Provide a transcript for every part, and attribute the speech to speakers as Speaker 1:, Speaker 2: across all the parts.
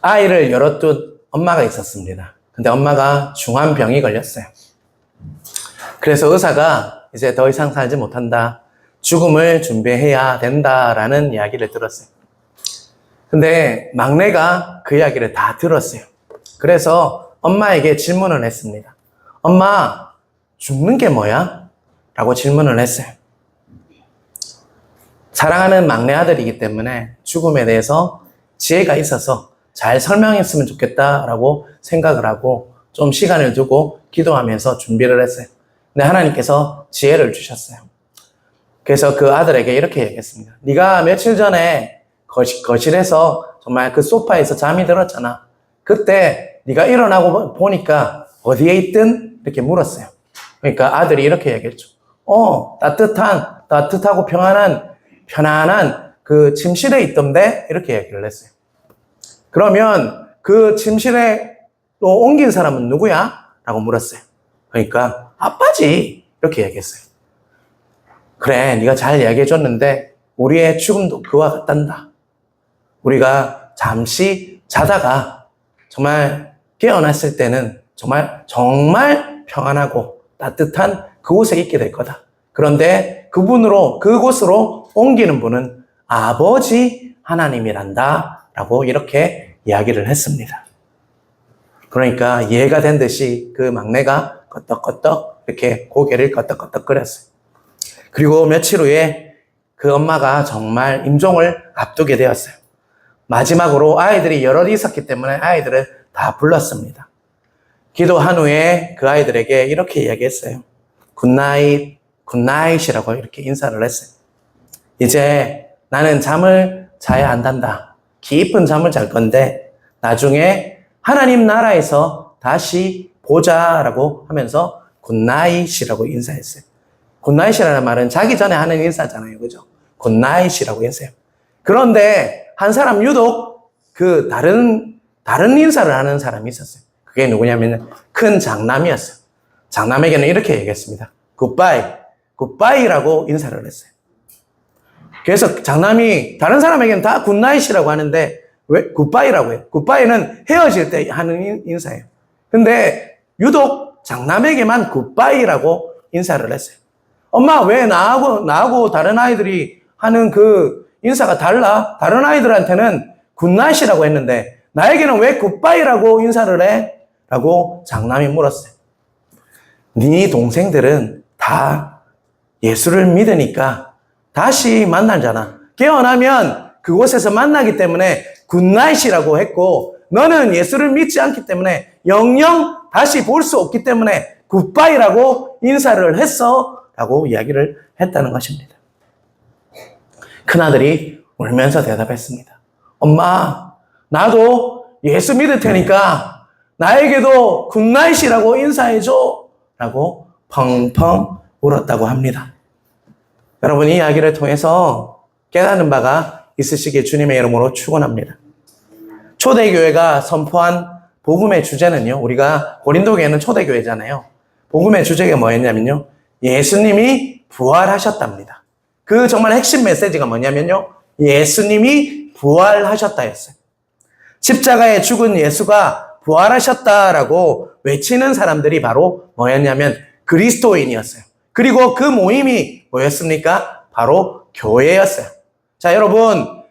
Speaker 1: 아이를 열어둔 엄마가 있었습니다. 근데 엄마가 중한 병이 걸렸어요. 그래서 의사가 이제 더 이상 살지 못한다. 죽음을 준비해야 된다라는 이야기를 들었어요. 근데 막내가 그 이야기를 다 들었어요. 그래서 엄마에게 질문을 했습니다. 엄마, 죽는 게 뭐야? 라고 질문을 했어요. 사랑하는 막내 아들이기 때문에 죽음에 대해서 지혜가 있어서 잘 설명했으면 좋겠다라고 생각을 하고 좀 시간을 두고 기도하면서 준비를 했어요. 근데 하나님께서 지혜를 주셨어요. 그래서 그 아들에게 이렇게 얘기했습니다. 네가 며칠 전에 거실에서 정말 그 소파에서 잠이 들었잖아. 그때 네가 일어나고 보니까 어디에 있든? 이렇게 물었어요. 그러니까 아들이 이렇게 얘기했죠. 따뜻하고 편안한 그 침실에 있던데? 이렇게 얘기를 했어요. 그러면 그 침실에 또 옮긴 사람은 누구야? 라고 물었어요. 그러니까 아빠지. 이렇게 얘기했어요. 그래, 네가 잘 이야기해줬는데 우리의 죽음도 그와 같단다. 우리가 잠시 자다가 정말 깨어났을 때는 정말 평안하고 따뜻한 그곳에 있게 될 거다. 그런데 그곳으로 옮기는 분은 아버지 하나님이란다. 라고 이렇게 이야기를 했습니다. 그러니까 이해가 된 듯이 그 막내가 끄떡끄떡 이렇게 고개를 끄떡끄떡거렸어요. 그리고 며칠 후에 그 엄마가 정말 임종을 앞두게 되었어요. 마지막으로 아이들이 여럿이 있었기 때문에 아이들을 다 불렀습니다. 기도한 후에 그 아이들에게 이렇게 이야기했어요. 굿나잇이라고 이렇게 인사를 했어요. 이제 나는 잠을 자야 한단다. 깊은 잠을 잘 건데 나중에 하나님 나라에서 다시 보자라고 하면서 굿나잇이라고 인사했어요. 굿나잇이라는 말은 자기 전에 하는 인사잖아요. 그죠? 굿나잇이라고 인사해요. 그런데 한 사람 유독 그 다른 인사를 하는 사람이 있었어요. 그게 누구냐면 큰 장남이었어요. 장남에게는 이렇게 얘기했습니다. 굿바이라고 인사를 했어요. 그래서 장남이 다른 사람에게는 다 굿나잇이라고 하는데 왜 굿바이라고 해요? 굿바이는 헤어질 때 하는 인사예요. 근데 유독 장남에게만 굿바이라고 인사를 했어요. 엄마, 왜 나하고 다른 아이들이 하는 그 인사가 달라? 다른 아이들한테는 굿나잇이라고 했는데 나에게는 왜 굿바이라고 인사를 해? 라고 장남이 물었어요. 네 동생들은 다 예수를 믿으니까 다시 만나잖아. 깨어나면 그곳에서 만나기 때문에 굿나잇이라고 했고 너는 예수를 믿지 않기 때문에 영영 다시 볼 수 없기 때문에 굿바이라고 인사를 했어 라고 이야기를 했다는 것입니다. 큰아들이 울면서 대답했습니다. 엄마, 나도 예수 믿을 테니까 나에게도 굿나잇이라고 인사해줘 라고 펑펑 울었다고 합니다. 여러분, 이 이야기를 통해서 깨닫는 바가 있으시길 주님의 이름으로 축원합니다. 초대교회가 선포한 복음의 주제는요, 우리가 고린도 교회는 초대교회잖아요. 복음의 주제가 뭐였냐면요, 예수님이 부활하셨답니다. 그 정말 핵심 메시지가 뭐냐면요, 예수님이 부활하셨다였어요. 십자가에 죽은 예수가 부활하셨다라고 외치는 사람들이 바로 뭐였냐면 그리스도인이었어요. 그리고 그 모임이 뭐였습니까? 바로 교회였어요. 자, 여러분,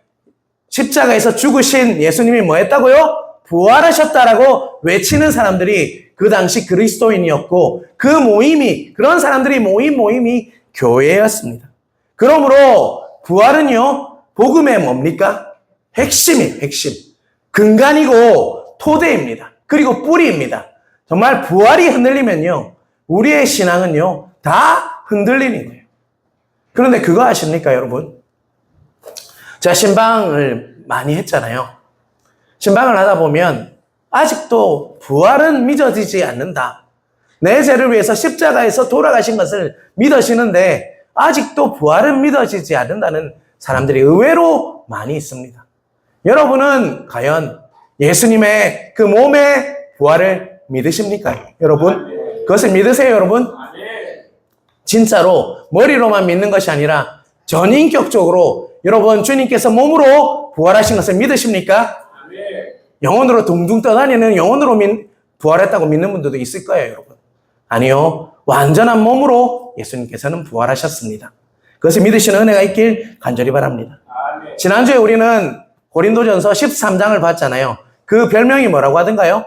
Speaker 1: 십자가에서 죽으신 예수님이 뭐 했다고요? 부활하셨다라고 외치는 사람들이 그 당시 그리스도인이었고 그런 사람들이 모임이 교회였습니다. 그러므로 부활은요, 복음의 뭡니까? 핵심이에요, 핵심. 근간이고 토대입니다. 그리고 뿌리입니다. 정말 부활이 흔들리면요, 우리의 신앙은요, 다 흔들리는 거예요. 그런데 그거 아십니까, 여러분? 제가 신방을 많이 했잖아요. 신방을 하다 보면 아직도 부활은 믿어지지 않는다. 내 죄를 위해서 십자가에서 돌아가신 것을 믿으시는데 아직도 부활은 믿어지지 않는다는 사람들이 의외로 많이 있습니다. 여러분은 과연 예수님의 그 몸의 부활을 믿으십니까? 여러분? 그것을 믿으세요, 여러분? 진짜로 머리로만 믿는 것이 아니라 전인격적으로 여러분 주님께서 몸으로 부활하신 것을 믿으십니까? 영혼으로 둥둥 떠다니는 영혼으로 부활했다고 믿는 분들도 있을 거예요, 여러분. 아니요. 완전한 몸으로 예수님께서는 부활하셨습니다. 그것을 믿으시는 은혜가 있길 간절히 바랍니다. 지난주에 우리는 고린도전서 13장을 봤잖아요. 그 별명이 뭐라고 하던가요?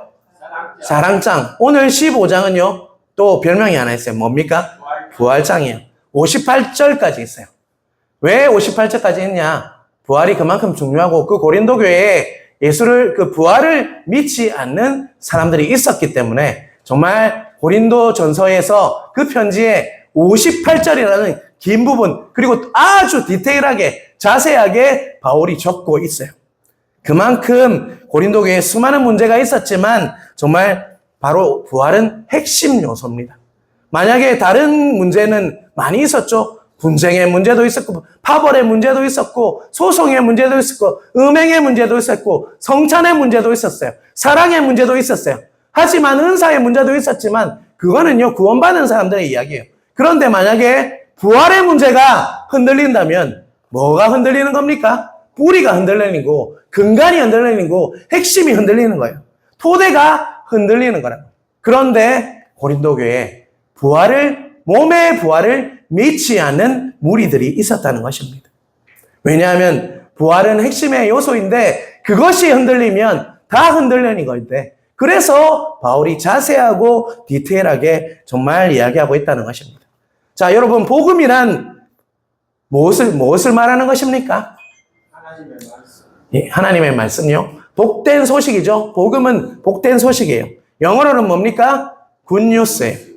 Speaker 1: 사랑장. 오늘 15장은요, 또 별명이 하나 있어요. 뭡니까? 부활장이에요. 58절까지 있어요. 왜 58절까지 있냐? 부활이 그만큼 중요하고 그 고린도 교회에 예수를, 그 부활을 믿지 않는 사람들이 있었기 때문에 정말 고린도 전서에서 그 편지에 58절이라는 긴 부분, 그리고 아주 디테일하게, 자세하게 바울이 적고 있어요. 그만큼 고린도 교회에 수많은 문제가 있었지만 정말 바로 부활은 핵심 요소입니다. 만약에 다른 문제는 많이 있었죠. 분쟁의 문제도 있었고, 파벌의 문제도 있었고, 소송의 문제도 있었고, 음행의 문제도 있었고, 성찬의 문제도 있었어요. 사랑의 문제도 있었어요. 하지만 은사의 문제도 있었지만 그거는요, 구원받은 사람들의 이야기예요. 그런데 만약에 부활의 문제가 흔들린다면 뭐가 흔들리는 겁니까? 뿌리가 흔들리는 거고, 근간이 흔들리는 거고, 핵심이 흔들리는 거예요. 토대가 흔들리는 거라고. 그런데 고린도 교회에 몸의 부활을 믿지 않는 무리들이 있었다는 것입니다. 왜냐하면 부활은 핵심의 요소인데 그것이 흔들리면 다 흔들리는 건데, 그래서 바울이 자세하고 디테일하게 정말 이야기하고 있다는 것입니다. 자, 여러분, 복음이란 무엇을 말하는 것입니까?
Speaker 2: 하나님의 말씀.
Speaker 1: 예, 하나님의 말씀요. 복된 소식이죠. 복음은 복된 소식이에요. 영어로는 뭡니까? 굿뉴스예요.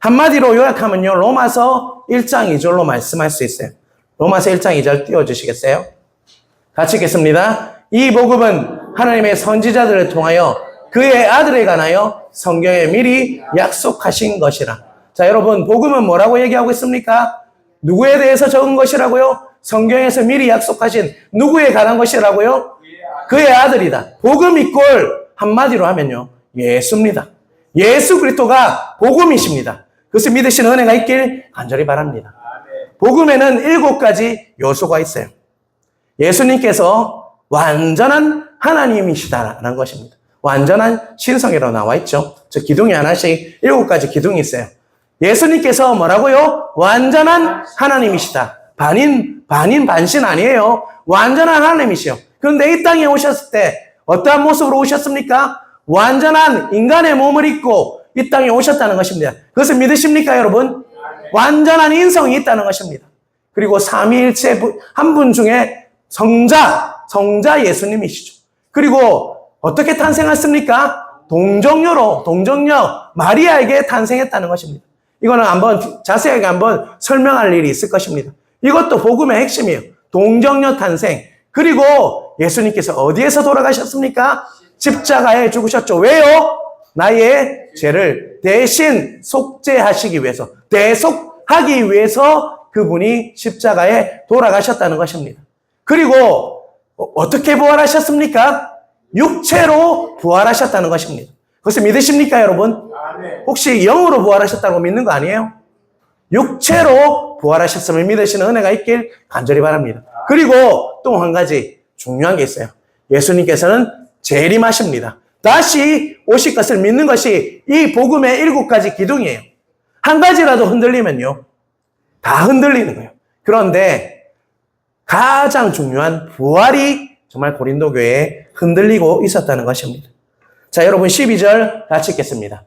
Speaker 1: 한마디로 요약하면요, 로마서 1장 2절로 말씀할 수 있어요. 로마서 1장 2절 띄워주시겠어요? 같이 읽겠습니다. 이 복음은 하나님의 선지자들을 통하여 그의 아들에 관하여 성경에 미리 약속하신 것이라. 자, 여러분, 복음은 뭐라고 얘기하고 있습니까? 누구에 대해서 적은 것이라고요? 성경에서 미리 약속하신 누구에 관한 것이라고요? 그의 아들이다. 복음 이꼴 한마디로 하면요, 예수입니다. 예수 그리스도가 복음이십니다. 그것을 믿으시는 은혜가 있길 간절히 바랍니다. 복음에는 7가지 요소가 있어요. 예수님께서 완전한 하나님이시다라는 것입니다. 완전한 신성이라고 나와 있죠. 저 기둥이 하나씩 7가지 기둥이 있어요. 예수님께서 뭐라고요? 완전한 하나님이시다. 반신 아니에요. 완전한 하나님이시요. 그런데 이 땅에 오셨을 때 어떠한 모습으로 오셨습니까? 완전한 인간의 몸을 입고 이 땅에 오셨다는 것입니다. 그것을 믿으십니까, 여러분? 완전한 인성이 있다는 것입니다. 그리고 삼위일체 한 분 중에 성자 예수님이시죠. 그리고 어떻게 탄생했습니까? 동정녀 마리아에게 탄생했다는 것입니다. 이거는 자세하게 한번 설명할 일이 있을 것입니다. 이것도 복음의 핵심이에요. 동정녀 탄생. 그리고 예수님께서 어디에서 돌아가셨습니까? 십자가에 죽으셨죠. 왜요? 나의 죄를 대신 속죄하시기 위해서, 대속하기 위해서 그분이 십자가에 돌아가셨다는 것입니다. 그리고 어떻게 부활하셨습니까? 육체로 부활하셨다는 것입니다. 그것을 믿으십니까, 여러분? 혹시 영으로 부활하셨다고 믿는 거 아니에요? 육체로 부활하셨음을 믿으시는 은혜가 있길 간절히 바랍니다. 그리고 또 한 가지 중요한 게 있어요. 예수님께서는 재림하십니다. 다시 오실 것을 믿는 것이 이 복음의 7가지 기둥이에요. 한 가지라도 흔들리면요, 다 흔들리는 거예요. 그런데 가장 중요한 부활이 정말 고린도 교회에 흔들리고 있었다는 것입니다. 자, 여러분 12절 같이 읽겠습니다.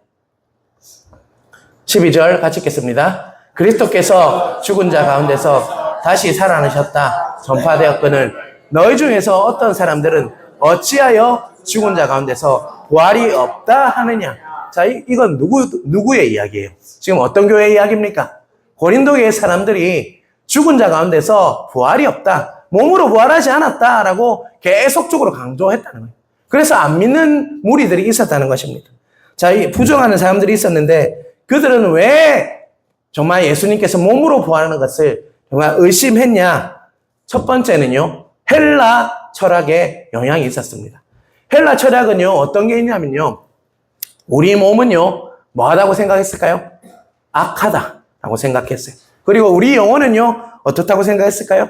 Speaker 1: 12절 같이 읽겠습니다. 그리스도께서 죽은 자 가운데서 다시 살아나셨다 전파되었거늘 너희 중에서 어떤 사람들은 어찌하여 죽은 자 가운데서 부활이 없다 하느냐. 자, 이건 누구의 이야기예요? 지금 어떤 교회의 이야기입니까? 고린도 교회 사람들이 죽은 자 가운데서 부활이 없다, 몸으로 부활하지 않았다라고 계속적으로 강조했다는 거예요. 그래서 안 믿는 무리들이 있었다는 것입니다. 자, 이 부정하는 사람들이 있었는데 그들은 왜 정말 예수님께서 몸으로 부활하는 것을 정말 의심했냐? 첫 번째는요, 헬라 철학의 영향이 있었습니다. 헬라 철학은요, 어떤 게 있냐면요, 우리 몸은요, 뭐하다고 생각했을까요? 악하다라고 생각했어요. 그리고 우리 영혼은요, 어떻다고 생각했을까요?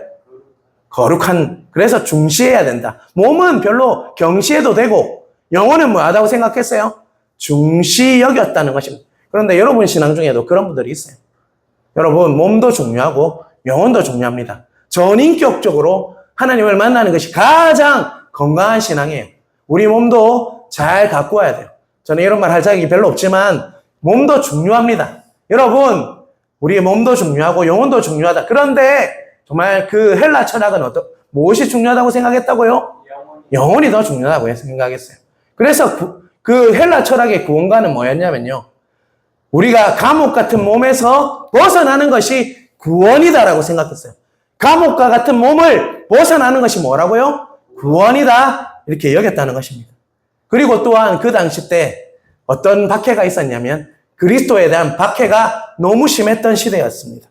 Speaker 1: 거룩한, 그래서 중시해야 된다. 몸은 별로 경시해도 되고, 영혼은 뭐하다고 생각했어요? 중시 여겼다는 것입니다. 그런데 여러분 신앙 중에도 그런 분들이 있어요. 여러분, 몸도 중요하고 영혼도 중요합니다. 전인격적으로 하나님을 만나는 것이 가장 건강한 신앙이에요. 우리 몸도 잘 가꾸어야 돼요. 저는 이런 말 할 자격이 별로 없지만 몸도 중요합니다. 여러분, 우리의 몸도 중요하고 영혼도 중요하다. 그런데 정말 그 헬라 철학은 무엇이 중요하다고 생각했다고요? 영혼이 더 중요하다고 생각했어요. 그래서 그 헬라 철학의 구원관은 뭐였냐면요. 우리가 감옥 같은 몸에서 벗어나는 것이 구원이다라고 생각했어요. 감옥과 같은 몸을 벗어나는 것이 뭐라고요? 구원이다. 이렇게 여겼다는 것입니다. 그리고 또한 그 당시 때 어떤 박해가 있었냐면 그리스도에 대한 박해가 너무 심했던 시대였습니다.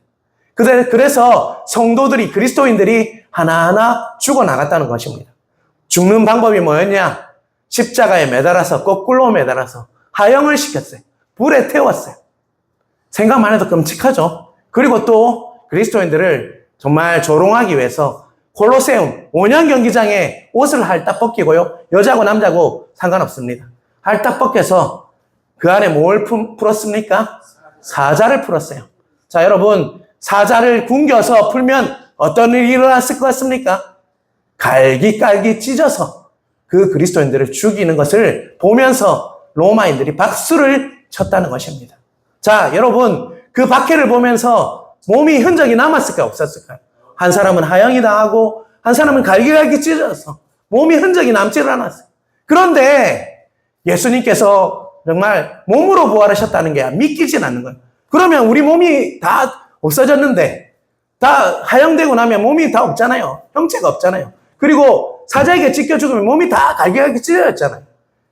Speaker 1: 그래서 성도들이, 그리스도인들이 하나하나 죽어나갔다는 것입니다. 죽는 방법이 뭐였냐? 십자가에 매달아서, 거꾸로 매달아서 하형을 시켰어요. 불에 태웠어요. 생각만 해도 끔찍하죠. 그리고 또 그리스도인들을 정말 조롱하기 위해서 콜로세움 5년 경기장에 옷을 할딱 벗기고요. 여자고 남자고 상관없습니다. 할딱 벗겨서 그 안에 뭘 풀었습니까? 사자를 풀었어요. 자, 여러분, 사자를 굶겨서 풀면 어떤 일이 일어났을 것 같습니까? 갈기갈기 찢어서 그 그리스도인들을 죽이는 것을 보면서 로마인들이 박수를 쳤다는 것입니다. 자, 여러분, 그 박해를 보면서 몸이 흔적이 남았을까요? 없었을까요? 한 사람은 하형이 당하고 한 사람은 갈기갈기 찢어서 몸이 흔적이 남지를 않았어요. 그런데 예수님께서 정말 몸으로 부활하셨다는 게 믿기진 않는 거예요. 그러면 우리 몸이 다 없어졌는데 다 하형되고 나면 몸이 다 없잖아요. 형체가 없잖아요. 그리고 사자에게 찢겨 죽으면 몸이 다 갈기갈기 찢어졌잖아요.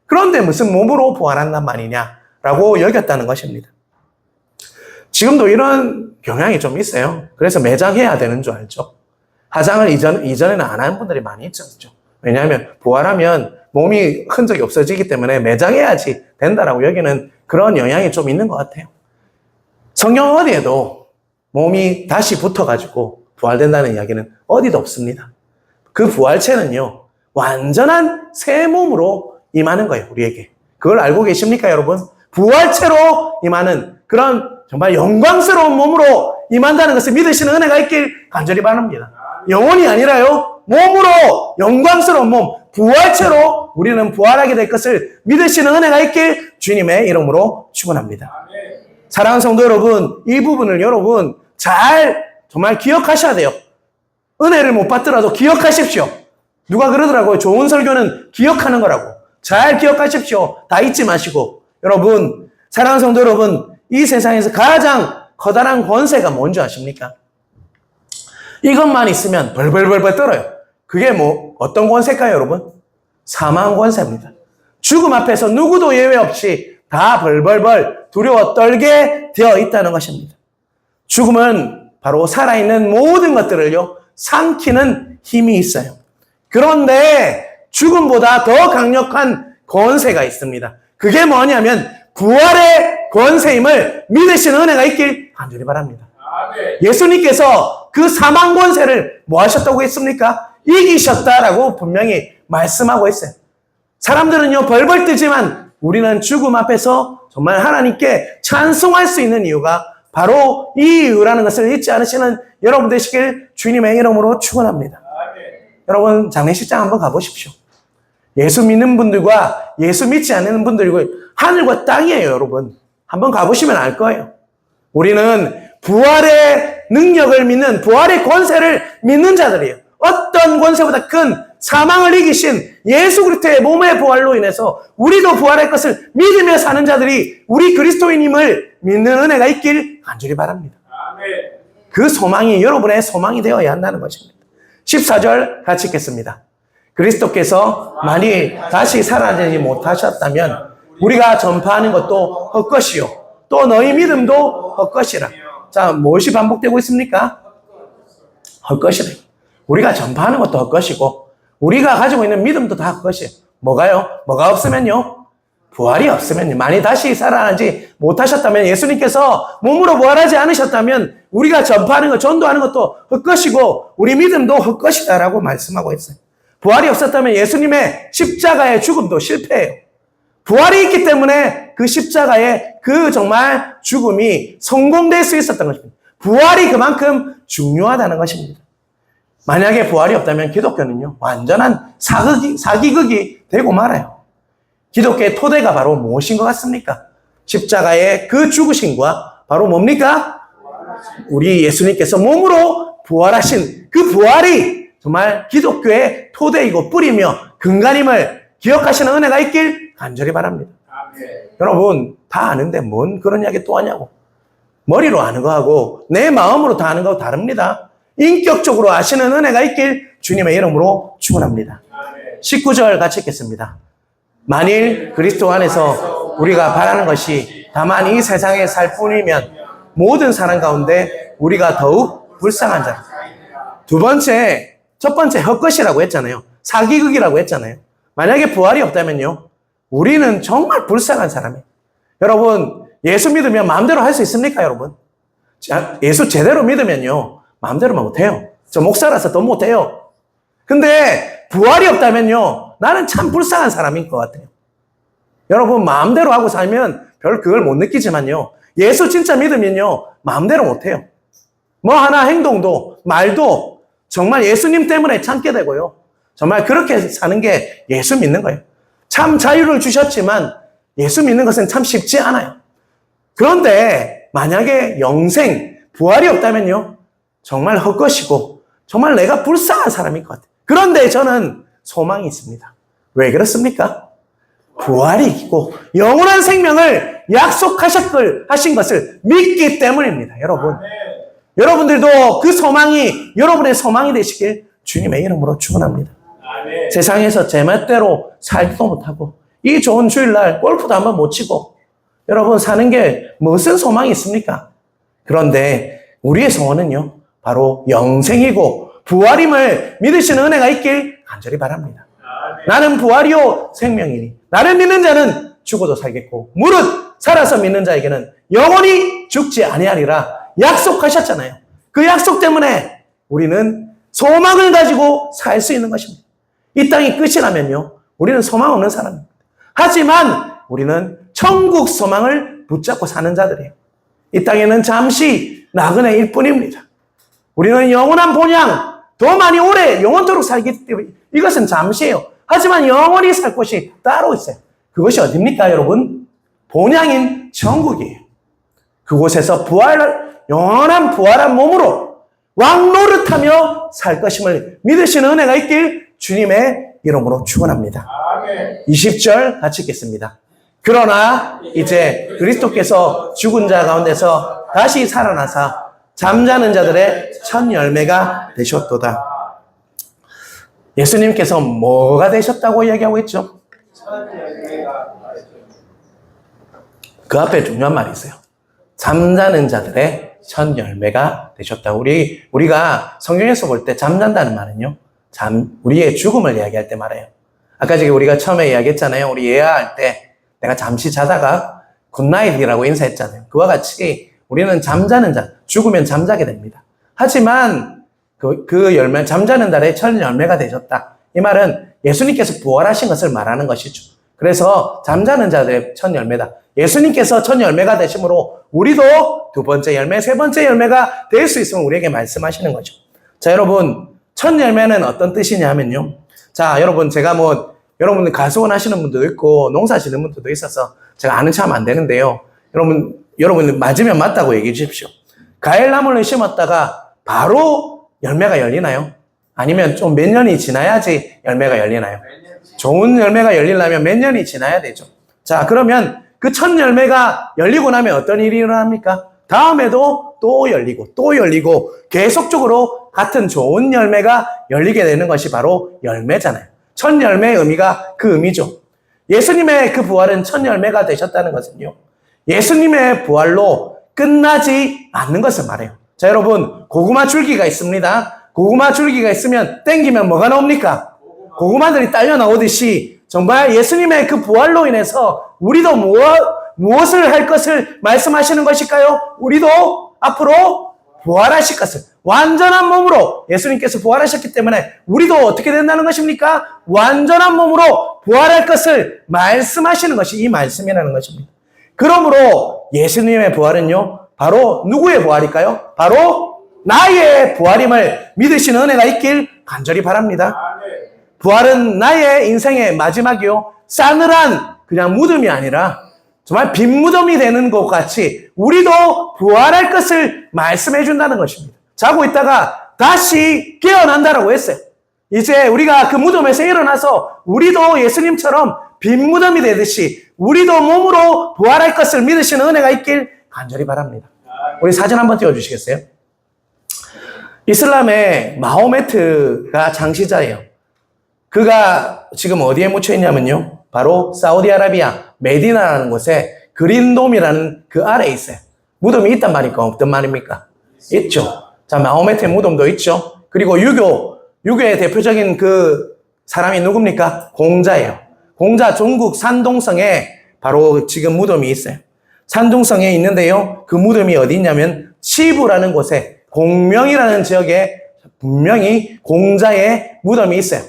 Speaker 1: 그런데 무슨 몸으로 부활한단 말이냐라고 여겼다는 것입니다. 지금도 이런 경향이 좀 있어요. 그래서 매장해야 되는 줄 알죠. 화장을 이전에는 안 하는 분들이 많이 있었죠. 왜냐하면 부활하면 몸이 흔적이 없어지기 때문에 매장해야지 된다라고 여기는 그런 영향이 좀 있는 것 같아요. 성경 어디에도 몸이 다시 붙어가지고 부활된다는 이야기는 어디도 없습니다. 그 부활체는요, 완전한 새 몸으로 임하는 거예요, 우리에게. 그걸 알고 계십니까, 여러분? 부활체로 임하는 그런 정말 영광스러운 몸으로 임한다는 것을 믿으시는 은혜가 있길 간절히 바랍니다. 영혼이 아니라요, 몸으로 영광스러운 몸, 부활체로 우리는 부활하게 될 것을 믿으시는 은혜가 있길 주님의 이름으로 축원합니다. 사랑하는 성도 여러분, 이 부분을 여러분 잘 정말 기억하셔야 돼요. 은혜를 못 받더라도 기억하십시오. 누가 그러더라고요. 좋은 설교는 기억하는 거라고. 잘 기억하십시오. 다 잊지 마시고. 여러분, 사랑하는 성도 여러분, 이 세상에서 가장 커다란 권세가 뭔지 아십니까? 이것만 있으면 벌벌벌벌 떨어요. 그게 어떤 권세일까요, 여러분? 사망 권세입니다. 죽음 앞에서 누구도 예외 없이 다 벌벌벌 두려워 떨게 되어 있다는 것입니다. 죽음은 바로 살아있는 모든 것들을요, 삼키는 힘이 있어요. 그런데 죽음보다 더 강력한 권세가 있습니다. 그게 뭐냐면 부활의 권세임을 믿으시는 은혜가 있길 간절히 바랍니다. 예수님께서 그 사망 권세를 뭐 하셨다고 했습니까? 이기셨다라고 분명히 말씀하고 있어요. 사람들은요, 벌벌 뜨지만 우리는 죽음 앞에서 정말 하나님께 찬송할 수 있는 이유가 바로 이 이유라는 것을 잊지 않으시는 여러분 되시길 주님의 이름으로 축원합니다. 여러분, 장례식장 한번 가보십시오. 예수 믿는 분들과 예수 믿지 않는 분들이고 하늘과 땅이에요, 여러분. 한번 가보시면 알 거예요. 우리는 부활의 능력을 믿는, 부활의 권세를 믿는 자들이에요. 어떤 권세보다 큰 사망을 이기신 예수 그리스도의 몸의 부활로 인해서 우리도 부활할 것을 믿으며 사는 자들이 우리 그리스도인임을 믿는 은혜가 있길 간절히 바랍니다. 그 소망이 여러분의 소망이 되어야 한다는 것입니다. 14절 같이 읽겠습니다. 그리스도께서 만일 다시 살아나지 못하셨다면 우리가 전파하는 것도 헛것이요 또 너희 믿음도 헛것이라. 자, 무엇이 반복되고 있습니까? 헛것이래. 우리가 전파하는 것도 헛것이고 우리가 가지고 있는 믿음도 다 헛것이에요. 뭐가요? 뭐가 없으면요? 부활이 없으면요. 만일 다시 살아나지 못하셨다면, 예수님께서 몸으로 부활하지 않으셨다면 우리가 전파하는 것, 전도하는 것도 헛것이고 우리 믿음도 헛것이다라고 말씀하고 있어요. 부활이 없었다면 예수님의 십자가의 죽음도 실패해요. 부활이 있기 때문에 그 십자가의 그 정말 죽음이 성공될 수 있었던 것입니다. 부활이 그만큼 중요하다는 것입니다. 만약에 부활이 없다면 기독교는요, 완전한 사기극이 되고 말아요. 기독교의 토대가 바로 무엇인 것 같습니까? 십자가의 그 죽으심과 바로 뭡니까? 우리 예수님께서 몸으로 부활하신 그 부활이 정말 기독교의 토대이고 뿌리며 근간임을 기억하시는 은혜가 있길 간절히 바랍니다. 여러분, 다 아는데 뭔 그런 이야기 또 하냐고. 머리로 아는 거하고 내 마음으로 다 아는 거하고 다릅니다. 인격적으로 아시는 은혜가 있길 주님의 이름으로 축원합니다. 19절 같이 읽겠습니다. 만일 그리스도 안에서 우리가 바라는 것이 다만 이 세상에 살 뿐이면 모든 사람 가운데 우리가 더욱 불쌍한 자. 첫 번째 헛것이라고 했잖아요. 사기극이라고 했잖아요. 만약에 부활이 없다면요, 우리는 정말 불쌍한 사람이에요. 여러분, 예수 믿으면 마음대로 할 수 있습니까, 여러분? 예수 제대로 믿으면요, 마음대로만 못해요. 저 목사라서 더 못해요. 근데 부활이 없다면요, 나는 참 불쌍한 사람인 것 같아요. 여러분, 마음대로 하고 살면 별 그걸 못 느끼지만요, 예수 진짜 믿으면요, 마음대로 못해요. 뭐 하나 행동도 말도 정말 예수님 때문에 참게 되고요. 정말 그렇게 사는 게 예수 믿는 거예요. 참 자유를 주셨지만 예수 믿는 것은 참 쉽지 않아요. 그런데 만약에 영생, 부활이 없다면요, 정말 헛것이고 정말 내가 불쌍한 사람인 것 같아요. 그런데 저는 소망이 있습니다. 왜 그렇습니까? 부활이 있고 영원한 생명을 약속하신 것을 믿기 때문입니다. 여러분, 여러분들도 그 소망이 여러분의 소망이 되시길 주님의 이름으로 축원합니다. 세상에서 제 멋대로 살지도 못하고 이 좋은 주일날 골프도 한번 못 치고 여러분 사는 게 무슨 소망이 있습니까? 그런데 우리의 소원은요, 바로 영생이고 부활임을 믿으시는 은혜가 있길 간절히 바랍니다. 나는 부활이요 생명이니 나를 믿는 자는 죽어도 살겠고 무릇 살아서 믿는 자에게는 영원히 죽지 아니하리라 약속하셨잖아요. 그 약속 때문에 우리는 소망을 가지고 살 수 있는 것입니다. 이 땅이 끝이라면요, 우리는 소망 없는 사람입니다. 하지만 우리는 천국 소망을 붙잡고 사는 자들이에요. 이 땅에는 잠시 나그네일 뿐입니다. 우리는 영원한 본향, 더 많이 오래 영원토록 살기 때문에 이것은 잠시예요. 하지만 영원히 살 곳이 따로 있어요. 그것이 어디입니까, 여러분? 본향인 천국이에요. 그곳에서 영원한 부활한 몸으로 왕노릇하며 살 것임을 믿으시는 은혜가 있길 주님의 이름으로 축원합니다. 20절 같이 읽겠습니다. 그러나 이제 그리스도께서 죽은 자 가운데서 다시 살아나사 잠자는 자들의 첫 열매가 되셨도다. 예수님께서 뭐가 되셨다고 이야기하고 있죠? 그 앞에 중요한 말이 있어요. 잠자는 자들의 첫 열매가 되셨다. 우리가 성경에서 볼 때 잠잔다는 말은요, 우리의 죽음을 이야기할 때 말해요. 아까 저기 우리가 처음에 이야기했잖아요. 우리 예화할 때 내가 잠시 자다가 굿나잇이라고 인사했잖아요. 그와 같이 우리는 잠자는 자, 죽으면 잠자게 됩니다. 하지만 그 열매, 잠자는 자의 첫 열매가 되셨다. 이 말은 예수님께서 부활하신 것을 말하는 것이죠. 그래서 잠자는 자들의 첫 열매다. 예수님께서 첫 열매가 되심으로 우리도 두 번째 열매, 세 번째 열매가 될 수 있으면 우리에게 말씀하시는 거죠. 자, 여러분, 첫 열매는 어떤 뜻이냐 하면요. 자, 여러분, 제가 여러분 가수원 하시는 분들도 있고 농사 하시는 분들도 있어서 제가 아는 체 하면 안 되는데요. 여러분 맞으면 맞다고 얘기해 주십시오. 과일나무를 심었다가 바로 열매가 열리나요? 아니면 좀 몇 년이 지나야지 열매가 열리나요? 좋은 열매가 열리려면 몇 년이 지나야 되죠. 자, 그러면 그 첫 열매가 열리고 나면 어떤 일이 일어납니까? 다음에도 또 열리고 또 열리고 계속적으로 같은 좋은 열매가 열리게 되는 것이 바로 열매잖아요. 첫 열매의 의미가 그 의미죠. 예수님의 그 부활은 첫 열매가 되셨다는 것은요, 예수님의 부활로 끝나지 않는 것을 말해요. 자, 여러분, 고구마 줄기가 있습니다. 고구마 줄기가 있으면 땡기면 뭐가 나옵니까? 고구마들이 딸려 나오듯이 정말 예수님의 그 부활로 인해서 우리도 무엇을 할 것을 말씀하시는 것일까요? 우리도 앞으로 부활하실 것을, 완전한 몸으로 예수님께서 부활하셨기 때문에 우리도 어떻게 된다는 것입니까? 완전한 몸으로 부활할 것을 말씀하시는 것이 이 말씀이라는 것입니다. 그러므로 예수님의 부활은요, 바로 누구의 부활일까요? 바로 나의 부활임을 믿으시는 은혜가 있길 간절히 바랍니다. 부활은 나의 인생의 마지막이요, 싸늘한 그냥 무덤이 아니라 정말 빈 무덤이 되는 것 같이 우리도 부활할 것을 말씀해 준다는 것입니다. 자고 있다가 다시 깨어난다라고 했어요. 이제 우리가 그 무덤에서 일어나서 우리도 예수님처럼 빈 무덤이 되듯이 우리도 몸으로 부활할 것을 믿으시는 은혜가 있길 간절히 바랍니다. 우리 사진 한번 띄워주시겠어요? 이슬람의 마호메트가 창시자예요. 그가 지금 어디에 묻혀 있냐면요, 바로 사우디아라비아 메디나라는 곳에 그린돔이라는 그 아래에 있어요. 무덤이 있단 말입니까? 없단 말입니까? 있죠. 자, 마호메트의 무덤도 있죠. 그리고 유교의 대표적인 그 사람이 누굽니까? 공자예요. 공자 종국 산동성에 바로 지금 무덤이 있어요. 산동성에 있는데요, 그 무덤이 어디 있냐면 시부라는 곳에 공명이라는 지역에 분명히 공자의 무덤이 있어요.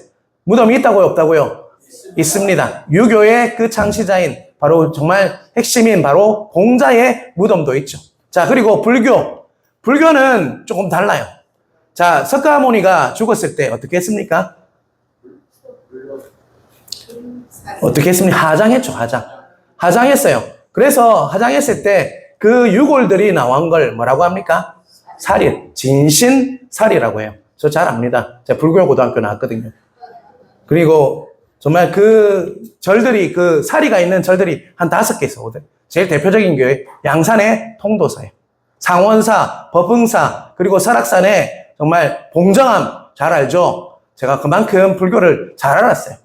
Speaker 1: 무덤이 있다고요, 없다고요? 있습니다. 유교의 그 창시자인 바로 정말 핵심인 바로 공자의 무덤도 있죠. 자, 그리고 불교는 조금 달라요. 자, 석가모니가 죽었을 때 어떻게 했습니까? 어떻게 했습니까? 하장했죠, 하장했어요. 그래서 하장했을 때 그 유골들이 나온 걸 뭐라고 합니까? 살인, 진신살이라고 해요. 저 잘 압니다. 제가 불교 고등학교 나왔거든요. 그리고 정말 그 절들이, 그 사리가 있는 절들이 한 5개 있어거든요. 제일 대표적인 교회, 양산의 통도사예요. 상원사, 법흥사, 그리고 설악산에 정말 봉정암, 잘 알죠? 제가 그만큼 불교를 잘 알았어요.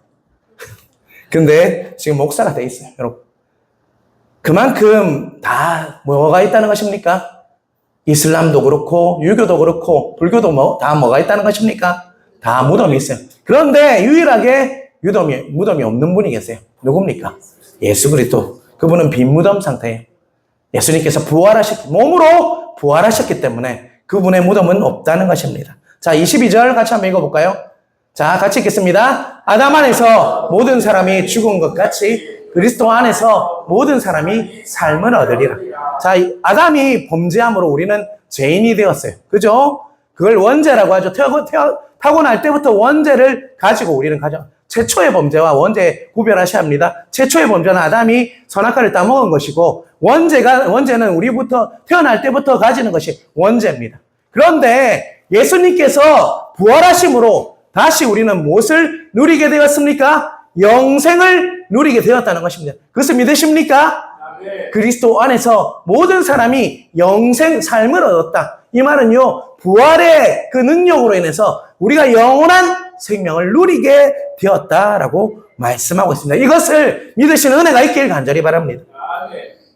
Speaker 1: 근데 지금 목사가 돼 있어요, 여러분. 그만큼 다 뭐가 있다는 것입니까? 이슬람도 그렇고, 유교도 그렇고, 불교도 다 뭐가 있다는 것입니까? 다 무덤이 있어요. 그런데 유일하게 무덤이 없는 분이 계세요. 누굽니까? 예수 그리스도. 그분은 빈 무덤 상태예요. 예수님께서 몸으로 부활하셨기 때문에 그분의 무덤은 없다는 것입니다. 자, 22절 같이 한번 읽어볼까요? 자, 같이 읽겠습니다. 아담 안에서 모든 사람이 죽은 것 같이 그리스도 안에서 모든 사람이 삶을 얻으리라. 자, 아담이 범죄함으로 우리는 죄인이 되었어요. 그죠? 그걸 원죄라고 하죠. 타고날 때부터 원죄를 가지고 우리는 가죠. 최초의 범죄와 원죄 구별하셔야 합니다. 최초의 범죄는 아담이 선악과를 따먹은 것이고, 원죄는 우리부터 태어날 때부터 가지는 것이 원죄입니다. 그런데 예수님께서 부활하심으로 다시 우리는 무엇을 누리게 되었습니까? 영생을 누리게 되었다는 것입니다. 그것을 믿으십니까? 그리스도 안에서 모든 사람이 영생 삶을 얻었다. 이 말은요, 부활의 그 능력으로 인해서 우리가 영원한 생명을 누리게 되었다라고 말씀하고 있습니다. 이것을 믿으시는 은혜가 있길 간절히 바랍니다.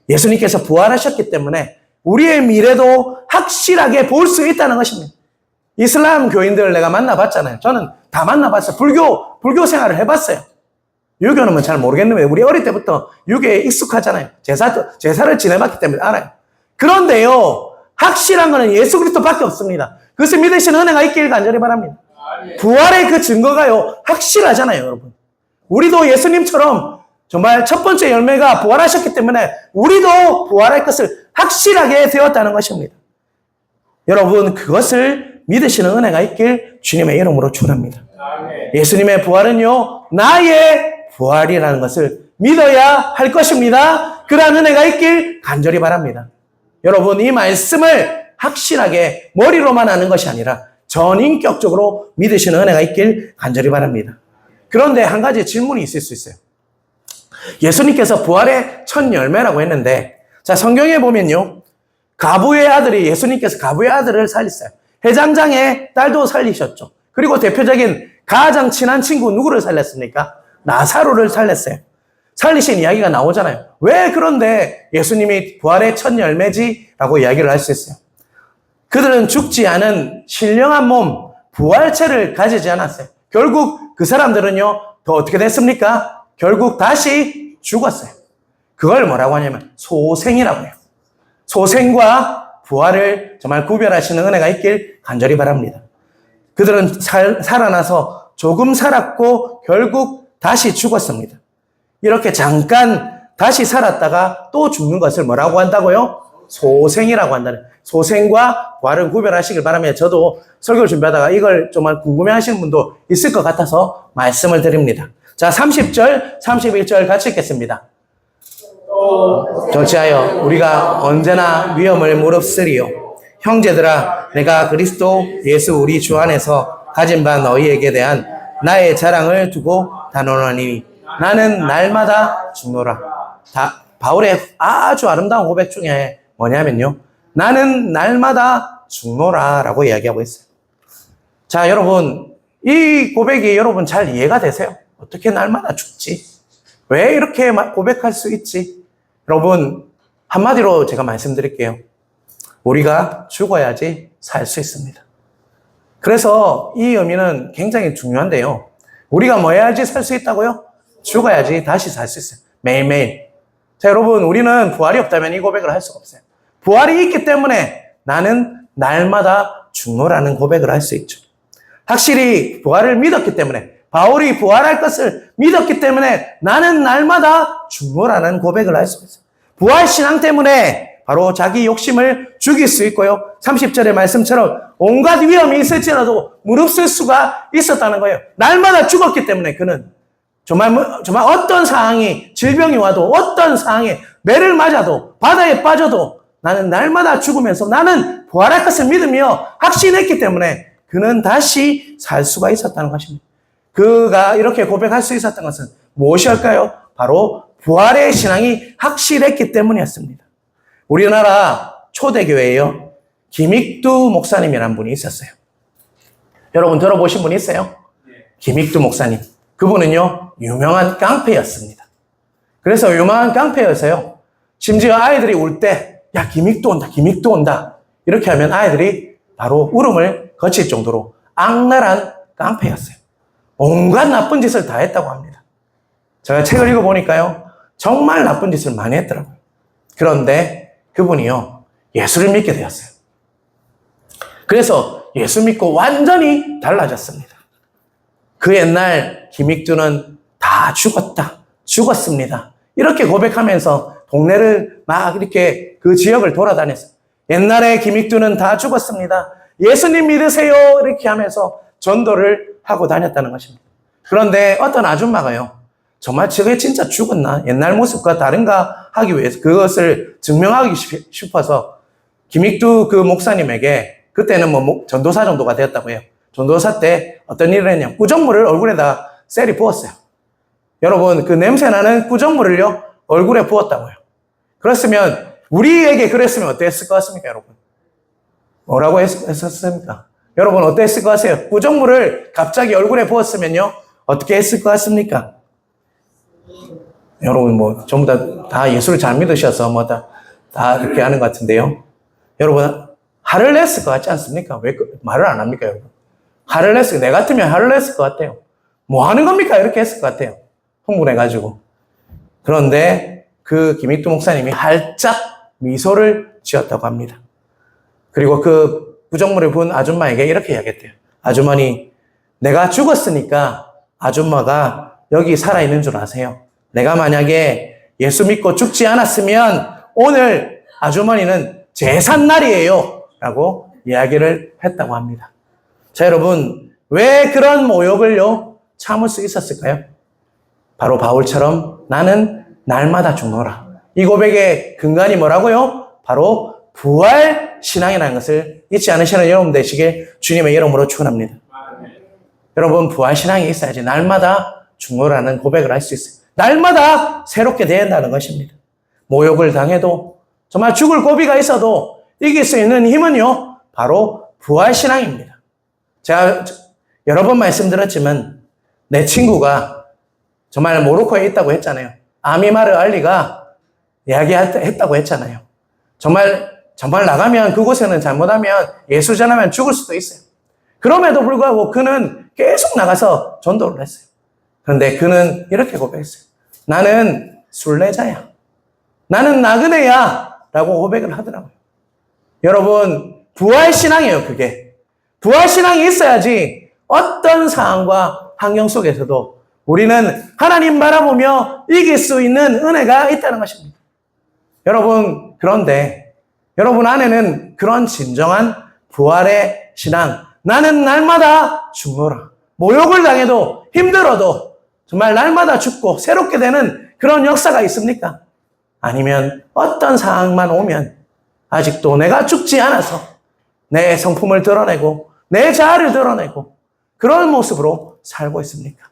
Speaker 1: 예수님께서 부활하셨기 때문에 우리의 미래도 확실하게 볼 수 있다는 것입니다. 이슬람 교인들을 내가 만나봤잖아요. 저는 다 만나봤어요. 불교 생활을 해봤어요. 유교는 뭐 잘 모르겠는데 우리 어릴 때부터 유교에 익숙하잖아요. 제사를 지내봤기 때문에 알아요. 그런데요, 확실한 것은 예수 그리스도밖에 없습니다. 그것을 믿으시는 은혜가 있길 간절히 바랍니다. 부활의 그 증거가요, 확실하잖아요, 여러분. 우리도 예수님처럼 정말 첫 번째 열매가 부활하셨기 때문에 우리도 부활할 것을 확실하게 되었다는 것입니다. 여러분, 그것을 믿으시는 은혜가 있길 주님의 이름으로 축원합니다. 예수님의 부활은요, 나의 부활이라는 것을 믿어야 할 것입니다. 그러한 은혜가 있길 간절히 바랍니다. 여러분, 이 말씀을 확실하게 머리로만 아는 것이 아니라 전인격적으로 믿으시는 은혜가 있길 간절히 바랍니다. 그런데 한 가지 질문이 있을 수 있어요. 예수님께서 부활의 첫 열매라고 했는데, 자, 성경에 보면요, 예수님께서 가부의 아들을 살리셨어요. 해장장의 딸도 살리셨죠. 그리고 대표적인 가장 친한 친구 누구를 살렸습니까? 나사로를 살렸어요. 살리신 이야기가 나오잖아요. 왜 그런데 예수님이 부활의 첫 열매지라고 이야기를 할 수 있어요? 그들은 죽지 않은 신령한 몸, 부활체를 가지지 않았어요. 결국 그 사람들은요, 더 어떻게 됐습니까? 결국 다시 죽었어요. 그걸 뭐라고 하냐면 소생이라고 해요. 소생과 부활을 정말 구별하시는 은혜가 있길 간절히 바랍니다. 그들은 살아나서 조금 살았고 결국 다시 죽었습니다. 이렇게 잠깐 다시 살았다가 또 죽는 것을 뭐라고 한다고요? 소생이라고 한다는. 소생과 부활을 구별하시길 바라며 저도 설교를 준비하다가 이걸 정말 궁금해하시는 분도 있을 것 같아서 말씀을 드립니다. 자, 30절, 31절 같이 읽겠습니다. 정치하여 우리가 언제나 위험을 무릅쓰리요. 형제들아, 내가 그리스도 예수 우리 주 안에서 가진 바 너희에게 대한 나의 자랑을 두고 단언하니 나는 날마다 죽노라. 바울의 아주 아름다운 고백 중에 뭐냐면요, 나는 날마다 죽노라 라고 이야기하고 있어요. 자, 여러분, 이 고백이 여러분 잘 이해가 되세요? 어떻게 날마다 죽지? 왜 이렇게 고백할 수 있지? 여러분, 한마디로 제가 말씀드릴게요. 우리가 죽어야지 살 수 있습니다. 그래서 이 의미는 굉장히 중요한데요. 우리가 뭐 해야지 살 수 있다고요? 죽어야지 다시 살 수 있어요. 매일매일. 자, 여러분, 우리는 부활이 없다면 이 고백을 할 수가 없어요. 부활이 있기 때문에 나는 날마다 죽노라는 고백을 할 수 있죠. 확실히 부활을 믿었기 때문에, 바울이 부활할 것을 믿었기 때문에 나는 날마다 죽노라는 고백을 할 수 있어요. 부활신앙 때문에 바로 자기 욕심을 죽일 수 있고요. 30절의 말씀처럼 온갖 위험이 있을지라도 무릅쓸 수가 있었다는 거예요. 날마다 죽었기 때문에 그는 정말 어떤 상황이, 질병이 와도, 어떤 상황에 매를 맞아도, 바다에 빠져도 나는 날마다 죽으면서 나는 부활할 것을 믿으며 확신했기 때문에 그는 다시 살 수가 있었다는 것입니다. 그가 이렇게 고백할 수 있었던 것은 무엇이었을까요? 바로 부활의 신앙이 확실했기 때문이었습니다. 우리나라 초대교회에요, 김익두 목사님이라는 분이 있었어요. 여러분 들어보신 분 있어요? 김익두 목사님. 그분은요, 유명한 깡패였습니다. 그래서 유명한 깡패였어요. 심지어 아이들이 울 때, 야, 김익두 온다, 김익두 온다. 이렇게 하면 아이들이 바로 울음을 거칠 정도로 악랄한 깡패였어요. 온갖 나쁜 짓을 다 했다고 합니다. 제가 책을 읽어보니까요, 정말 나쁜 짓을 많이 했더라고요. 그런데 그분이요, 예수를 믿게 되었어요. 그래서 예수 믿고 완전히 달라졌습니다. 그 옛날 김익두는 다 죽었습니다. 이렇게 고백하면서 동네를 막 이렇게 그 지역을 돌아다녔어요. 옛날에 김익두는 다 죽었습니다. 예수님 믿으세요. 이렇게 하면서 전도를 하고 다녔다는 것입니다. 그런데 어떤 아줌마가요, 정말 저게 진짜 죽었나? 옛날 모습과 다른가 하기 위해서 그것을 증명하기 싶어서 김익두 그 목사님에게, 그때는 뭐 전도사 정도가 되었다고 해요. 전도사 때 어떤 일을 했냐, 꾸정물을 얼굴에다 셀이 부었어요. 여러분, 그 냄새나는 꾸정물을요, 얼굴에 부었다고요. 그렇으면 우리에게 그랬으면 어땠을 것 같습니까, 여러분? 뭐라고 했었습니까? 여러분 어땠을 것 같아요? 꾸정물을 갑자기 얼굴에 부었으면요, 어떻게 했을 것 같습니까? 여러분 뭐 전부 다 예수를 잘 믿으셔서 뭐 다 이렇게 하는 것 같은데요. 여러분 화를 냈을 것 같지 않습니까? 왜 말을 안 합니까, 여러분? 화를 냈을, 내 같으면 화를 냈을 것 같아요. 뭐 하는 겁니까? 이렇게 했을 것 같아요. 흥분해가지고. 그런데 그 김익두 목사님이 활짝 미소를 지었다고 합니다. 그리고 그 부정물을 부은 아줌마에게 이렇게 이야기했대요. 아주머니, 내가 죽었으니까 아줌마가 여기 살아있는 줄 아세요? 내가 만약에 예수 믿고 죽지 않았으면 오늘 아주머니는 제삿날이에요 라고 이야기를 했다고 합니다. 자, 여러분, 왜 그런 모욕을요 참을 수 있었을까요? 바로 바울처럼 나는 날마다 죽노라. 이 고백의 근간이 뭐라고요? 바로 부활 신앙이라는 것을 잊지 않으시는 여러분 되시길 주님의 이름으로 축원합니다. 여러분, 부활 신앙이 있어야지 날마다 죽노라는 고백을 할 수 있어요. 날마다 새롭게 된다는 것입니다. 모욕을 당해도, 정말 죽을 고비가 있어도 이길 수 있는 힘은요, 바로 부활 신앙입니다. 제가 여러 번 말씀드렸지만 내 친구가 정말 모로코에 있다고 했잖아요. 아미마르 알리가 이야기했다고 했잖아요. 정말 나가면 그곳에는 잘못하면 예수 전하면 죽을 수도 있어요. 그럼에도 불구하고 그는 계속 나가서 전도를 했어요. 그런데 그는 이렇게 고백했어요. 나는 순례자야. 나는 나그네야. 라고 고백을 하더라고요. 여러분, 부활신앙이에요, 그게. 부활신앙이 있어야지 어떤 상황과 환경 속에서도 우리는 하나님 바라보며 이길 수 있는 은혜가 있다는 것입니다. 여러분, 그런데 여러분 안에는 그런 진정한 부활의 신앙, 나는 날마다 죽노라. 모욕을 당해도 힘들어도 정말 날마다 죽고 새롭게 되는 그런 역사가 있습니까? 아니면 어떤 상황만 오면 아직도 내가 죽지 않아서 내 성품을 드러내고 내 자아를 드러내고 그런 모습으로 살고 있습니까?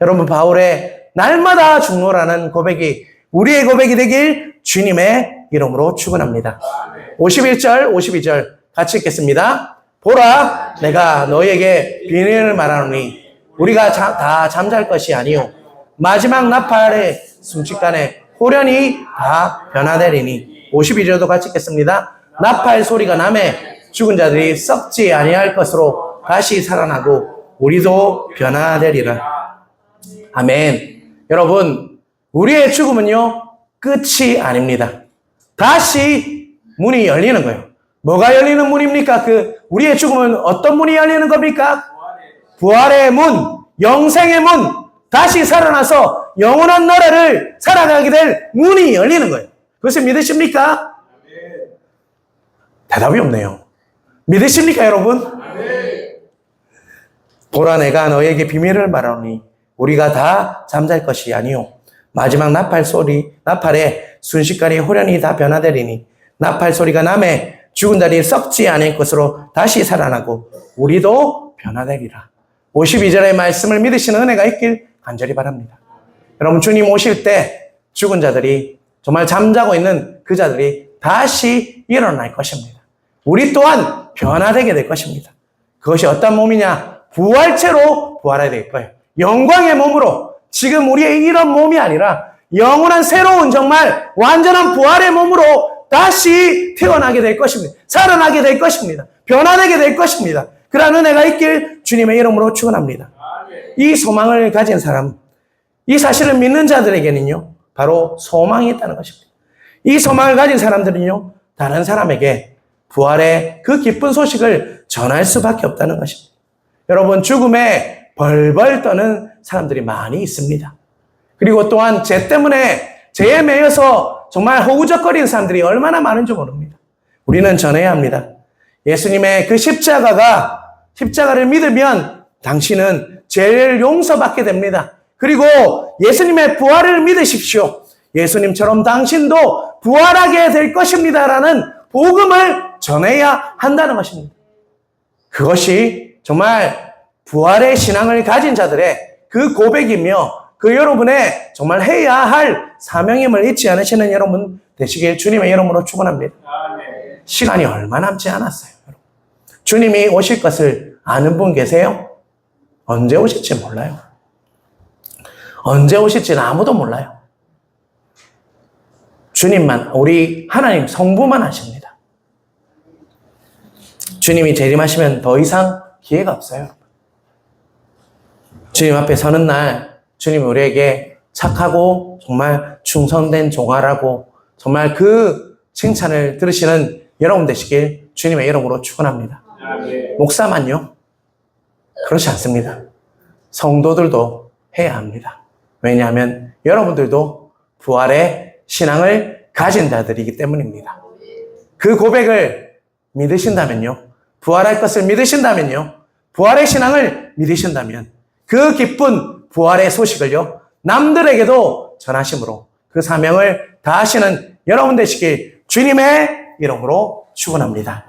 Speaker 1: 여러분, 바울의 날마다 죽노라는 고백이 우리의 고백이 되길 주님의 이름으로 축원합니다. 51절, 52절 같이 읽겠습니다. 보라, 내가 너희에게 비밀을 말하노니 우리가 다 잠잘 것이 아니요 마지막 나팔의 순식간에 호련히 다 변화되리니. 52절도 같이 읽겠습니다. 나팔 소리가 나매 죽은 자들이 썩지 아니할 것으로 다시 살아나고 우리도 변화되리라. 아멘. 여러분, 우리의 죽음은요 끝이 아닙니다. 다시 문이 열리는 거예요. 뭐가 열리는 문입니까? 우리의 죽음은 어떤 문이 열리는 겁니까? 부활의 문, 영생의 문, 다시 살아나서 영원한 나라를 살아가게 될 문이 열리는 거예요. 그것을 믿으십니까? 대답이 없네요. 믿으십니까, 여러분? 보라, 내가 너에게 비밀을 말하노니 우리가 다 잠잘 것이 아니요 마지막 나팔에 순식간에 호련히 다 변화되리니. 나팔 소리가 나매 죽은 자들이 썩지 않을 것으로 다시 살아나고 우리도 변화되리라. 52절의 말씀을 믿으시는 은혜가 있길 간절히 바랍니다. 여러분, 주님 오실 때 죽은 자들이, 정말 잠자고 있는 그 자들이 다시 일어날 것입니다. 우리 또한 변화되게 될 것입니다. 그것이 어떤 몸이냐? 부활체로 부활해야 될 거예요. 영광의 몸으로. 지금 우리의 이런 몸이 아니라 영원한 새로운 정말 완전한 부활의 몸으로 다시 태어나게 될 것입니다. 살아나게 될 것입니다. 변화되게 될 것입니다. 그러한 은혜가 있길 주님의 이름으로 축원합니다. 이 소망을 가진 사람, 이 사실을 믿는 자들에게는요 바로 소망이 있다는 것입니다. 이 소망을 가진 사람들은요 다른 사람에게 부활의 그 기쁜 소식을 전할 수밖에 없다는 것입니다. 여러분, 죽음에 벌벌 떠는 사람들이 많이 있습니다. 그리고 또한 죄 때문에 죄에 매여서 정말 허우적거리는 사람들이 얼마나 많은지 모릅니다. 우리는 전해야 합니다. 예수님의 그 십자가를 믿으면 당신은 죄를 용서받게 됩니다. 그리고 예수님의 부활을 믿으십시오. 예수님처럼 당신도 부활하게 될 것입니다라는 복음을 전해야 한다는 것입니다. 그것이 정말 부활의 신앙을 가진 자들의 그 고백이며 그 여러분의 정말 해야 할 사명임을 잊지 않으시는 여러분 되시길 주님의 이름으로 축원합니다. 시간이 얼마 남지 않았어요. 주님이 오실 것을 아는 분 계세요? 언제 오실지 몰라요. 언제 오실지는 아무도 몰라요. 주님만, 우리 하나님 성부만 아십니다. 주님이 재림하시면 더 이상 기회가 없어요. 주님 앞에 서는 날 주님이 우리에게 착하고 정말 충성된 종아라고 정말 그 칭찬을 들으시는 여러분 되시길 주님의 이름으로 축원합니다. 목사만요? 그렇지 않습니다. 성도들도 해야 합니다. 왜냐하면 여러분들도 부활의 신앙을 가진 자들이기 때문입니다. 그 고백을 믿으신다면요, 부활할 것을 믿으신다면요, 부활의 신앙을 믿으신다면 그 기쁜 부활의 소식을요 남들에게도 전하심으로 그 사명을 다하시는 여러분 되시길 주님의 이름으로 축원합니다.